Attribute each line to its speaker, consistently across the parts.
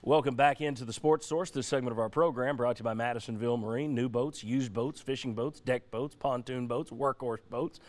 Speaker 1: Welcome back into the Sports Source. This segment of our program brought to you by Madisonville Marine. New boats, used boats, fishing boats, deck boats, pontoon boats, workhorse boats.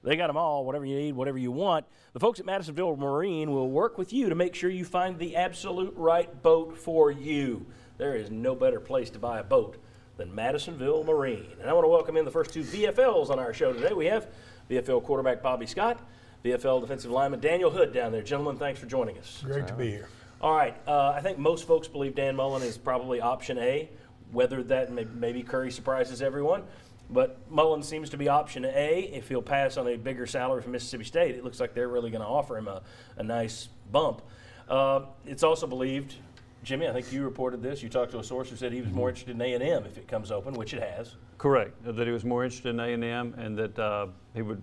Speaker 1: They got them all, whatever you need, whatever you want. The folks at Madisonville Marine will work with you to make sure you find the absolute right boat for you. There is no better place to buy a boat than Madisonville Marine. And I want to welcome in the first two VFLs on our show today. We have VFL quarterback Bobby Scott, VFL defensive lineman Daniel Hood down there. Gentlemen, thanks for joining us.
Speaker 2: Great to be here.
Speaker 1: All right, I think most folks believe Dan Mullen is probably option A, whether that maybe Curry surprises everyone. But Mullen seems to be option A. If he'll pass on a bigger salary from Mississippi State, it looks like they're really going to offer him a nice bump. It's also believed, Jimmy, I think you reported this. You talked to a source who said he was more interested in A&M if it comes open, which it has.
Speaker 3: Correct, that he was more interested in A&M and that he would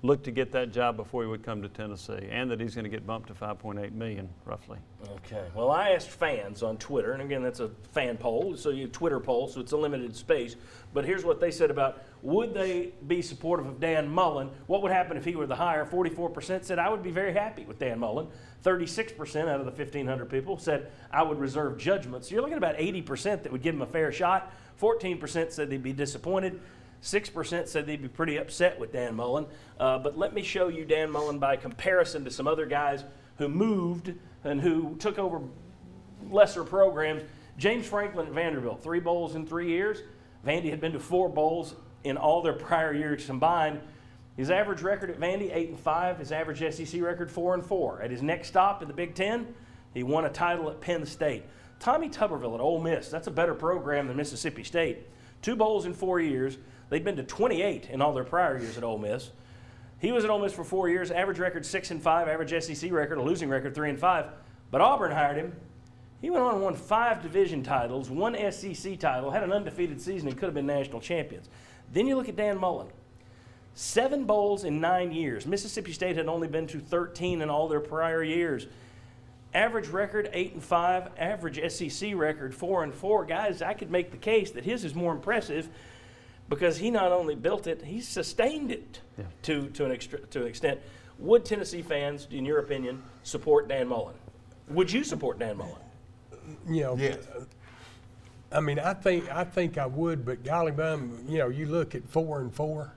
Speaker 3: look to get that job before he would come to Tennessee, and that he's going to get bumped to $5.8 million, roughly.
Speaker 1: Okay. Well, I asked fans on Twitter, and again, that's a fan poll, so you Twitter poll, so it's a limited space. But here's what they said about would they be supportive of Dan Mullen? What would happen if he were the hire? 44% said I would be very happy with Dan Mullen. 36% out of the 1,500 people said I would reserve judgment. So you're looking at about 80% that would give him a fair shot. 14% said they'd be disappointed. 6% said they'd be pretty upset with Dan Mullen. But let me show you Dan Mullen by comparison to some other guys who moved and who took over lesser programs. James Franklin at Vanderbilt, 3 bowls in 3 years. Vandy had been to 4 bowls in all their prior years combined. His average record at Vandy, 8-5. His average SEC record, 4-4. At his next stop in the Big Ten, he won a title at Penn State. Tommy Tuberville at Ole Miss, that's a better program than Mississippi State. 2 bowls in 4 years. They'd been to 28 in all their prior years at Ole Miss. He was at Ole Miss for 4 years, average record 6-5, average SEC record, a losing record 3-5. But Auburn hired him. He went on and won 5 division titles, 1 SEC title, had an undefeated season and could have been national champions. Then you look at Dan Mullen. 7 bowls in 9 years. Mississippi State had only been to 13 in all their prior years. Average record 8-5, average SEC record 4-4. Guys, I could make the case that his is more impressive because he not only built it, he sustained it to an extent. Would Tennessee fans, in your opinion, support Dan Mullen? Would you support Dan Mullen?
Speaker 2: You know, yes. I mean, I think I would, but golly bum, you know, you look at 4-4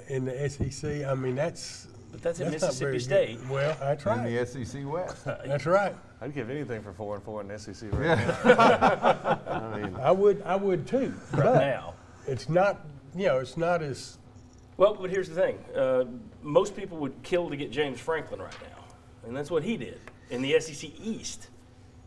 Speaker 2: in the SEC. I mean, that's
Speaker 1: at Mississippi State.
Speaker 2: Well, that's right.
Speaker 4: In the SEC West.
Speaker 2: That's right.
Speaker 5: I'd give anything for 4-4 in the SEC right now.
Speaker 2: I mean, I would too.
Speaker 1: Right now.
Speaker 2: It's not, you know, it's not as.
Speaker 1: Well, but here's the thing. Most people would kill to get James Franklin right now, and that's what he did in the SEC East.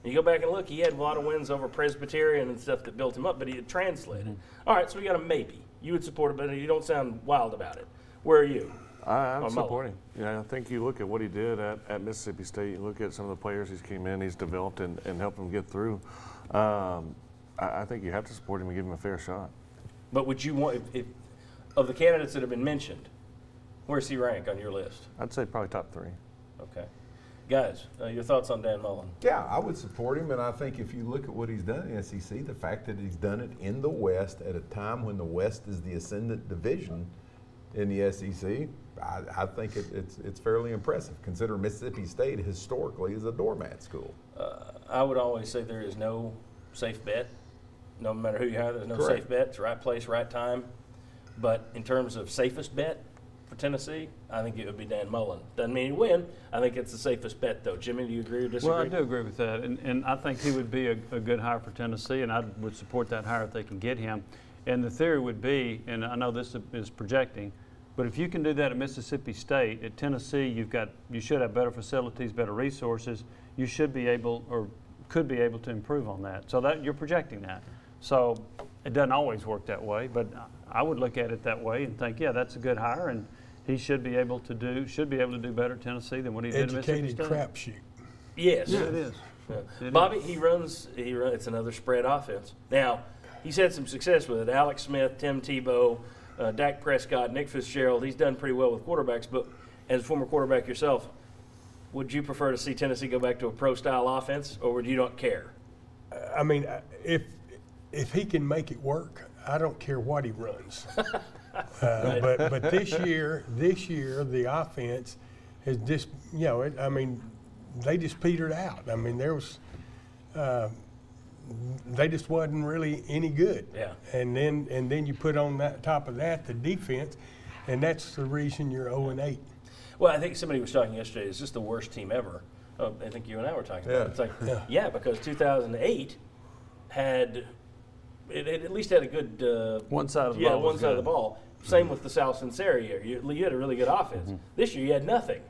Speaker 1: And you go back and look, he had a lot of wins over Presbyterian and stuff that built him up, but he had translated. Mm-hmm. All right, so we got a maybe. You would support it, but you don't sound wild about it. Where are you?
Speaker 5: I'm supporting. I think you look at what he did at Mississippi State. You look at some of the players he's came in, he's developed and helped them get through. I think you have to support him and give him a fair shot.
Speaker 1: But would you want, if of the candidates that have been mentioned, where's he rank on your list?
Speaker 5: I'd say probably top 3.
Speaker 1: Okay. Guys, your thoughts on Dan Mullen?
Speaker 4: Yeah, I would support him, and I think if you look at what he's done in the SEC, the fact that he's done it in the West at a time when the West is the ascendant division in the SEC, I think it's fairly impressive, considering Mississippi State historically is a doormat school.
Speaker 1: I would always say there is no safe bet. No matter who you hire, there's no
Speaker 4: Correct.
Speaker 1: safe bet. It's right place, right time. But in terms of safest bet for Tennessee, I think it would be Dan Mullen. Doesn't mean he'd win. I think it's the safest bet, though. Jimmy, do you agree or disagree?
Speaker 3: Well, I do agree with that. And I think he would be a good hire for Tennessee, and I would support that hire if they can get him. And the theory would be, and I know this is projecting, but if you can do that at Mississippi State, at Tennessee, you should have better facilities, better resources. You should be able or could be able to improve on that. So that you're projecting that. So it doesn't always work that way, but I would look at it that way and think, yeah, that's a good hire, and he should be able to do better at Tennessee than what he did at Mississippi State.
Speaker 2: Educated crapshoot.
Speaker 1: Yes.
Speaker 3: Yeah, it is.
Speaker 1: Yeah. Bobby, he runs. It's another spread offense. Now, he's had some success with it. Alex Smith, Tim Tebow, Dak Prescott, Nick Fitzgerald. He's done pretty well with quarterbacks. But as a former quarterback yourself, would you prefer to see Tennessee go back to a pro-style offense, or would you not care?
Speaker 2: I mean, if he can make it work, I don't care what he runs. But this year, the offense has just, you know, I mean, they just petered out. I mean, there was they just wasn't really any good.
Speaker 1: Yeah.
Speaker 2: And then you put on that top of that the defense, and that's the reason you're 0-8.
Speaker 1: Well, I think somebody was talking yesterday, is this the worst team ever? Oh, I think you and I were talking about it. It's like, yeah, because 2008 had, it at least had a good
Speaker 3: one side of the ball.
Speaker 1: Yeah, one side of the ball. Same with the Sal Sinceri year. You had a really good offense. This year you had nothing.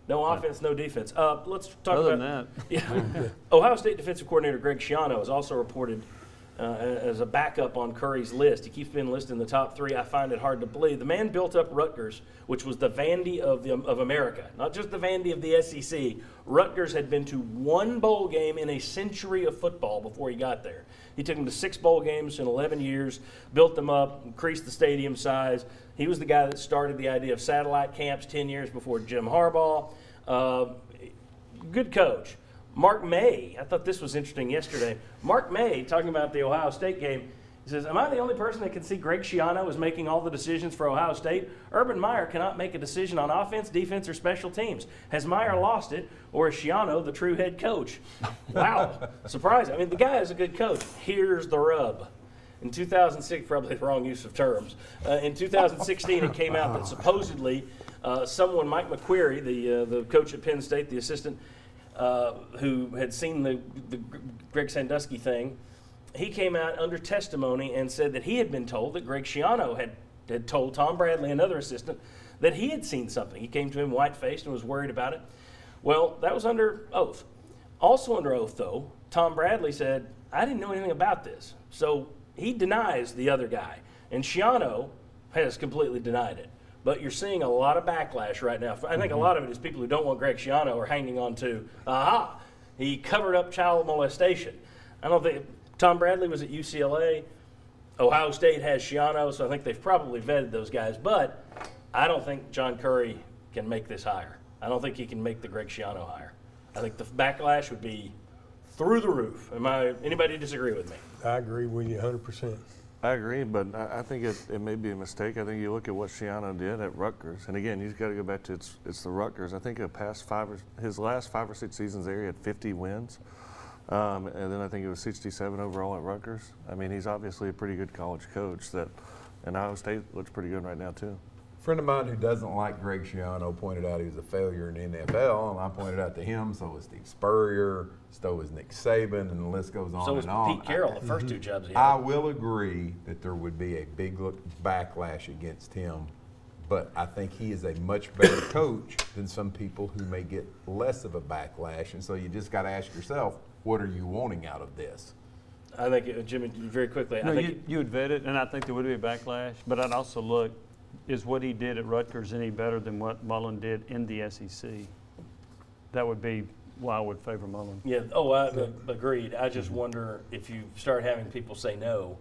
Speaker 1: No offense, no defense. Let's talk
Speaker 3: Other
Speaker 1: about
Speaker 3: than that.
Speaker 1: Ohio State defensive coordinator Greg Schiano is also reported as a backup on Curry's list. He keeps being listed in the top 3. I find it hard to believe. The man built up Rutgers, which was the Vandy of America, not just the Vandy of the SEC. Rutgers had been to 1 bowl game in a century of football before he got there. He took them to 6 bowl games in 11 years, built them up, increased the stadium size. He was the guy that started the idea of satellite camps 10 years before Jim Harbaugh. Good coach. Mark May, I thought this was interesting yesterday. Mark May, talking about the Ohio State game, he says, am I the only person that can see Greg Schiano is making all the decisions for Ohio State? Urban Meyer cannot make a decision on offense, defense, or special teams. Has Meyer lost it, or is Schiano the true head coach? Wow, surprising. I mean, the guy is a good coach. Here's the rub. In 2006, probably the wrong use of terms. In 2016, it came out that supposedly someone, Mike McQueary, the coach at Penn State, the assistant, who had seen the Greg Sandusky thing, he came out under testimony and said that he had been told that Greg Schiano had told Tom Bradley, another assistant, that he had seen something. He came to him white-faced and was worried about it. Well, that was under oath. Also under oath, though, Tom Bradley said, I didn't know anything about this. So he denies the other guy. And Schiano has completely denied it. But you're seeing a lot of backlash right now. I think a lot of it is people who don't want Greg Schiano are hanging on to, he covered up child molestation. I don't think, Tom Bradley was at UCLA. Ohio State has Schiano, so I think they've probably vetted those guys. But I don't think John Curry can make this hire. I don't think he can make the Greg Schiano hire. I think the backlash would be through the roof. Anybody disagree with me?
Speaker 2: I agree with you 100%.
Speaker 5: I agree, but I think it may be a mistake. I think you look at what Schiano did at Rutgers, and again, you've got to go back to it's the Rutgers. I think his last 5 or 6 seasons there, he had 50 wins, and then I think it was 67 overall at Rutgers. I mean, he's obviously a pretty good college coach. And Iowa State looks pretty good right now too.
Speaker 4: A friend of mine who doesn't like Greg Schiano pointed out he was a failure in the NFL, and I pointed out to him, so was Steve Spurrier, so was Nick Saban, and the list goes on
Speaker 1: so was
Speaker 4: and on.
Speaker 1: Pete Carroll, the first 2 jobs he had.
Speaker 4: I will agree that there would be a big backlash against him, but I think he is a much better coach than some people who may get less of a backlash, and so you just got to ask yourself, what are you wanting out of this?
Speaker 1: I think, Jimmy, very quickly.
Speaker 3: No, you would vet it, and I think there would be a backlash, but I'd also look, is what he did at Rutgers any better than what Mullen did in the SEC? That would be why I would favor Mullen.
Speaker 1: Yeah, agreed. I just wonder if you start having people say no,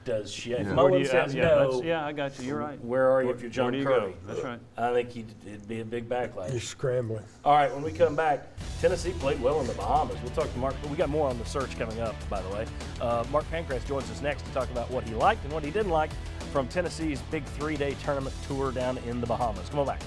Speaker 1: if Mullen says no,
Speaker 3: I got you, you're right.
Speaker 1: Where are you if you're John Curry?
Speaker 3: Go? That's right.
Speaker 1: I think it'd be a big backlash.
Speaker 2: You're scrambling.
Speaker 1: All right, when we come back, Tennessee played well in the Bahamas. We'll talk to Mark. We got more on the search coming up, by the way. Mark Pancras joins us next to talk about what he liked and what he didn't like from Tennessee's big 3-day tournament tour down in the Bahamas. Come on back.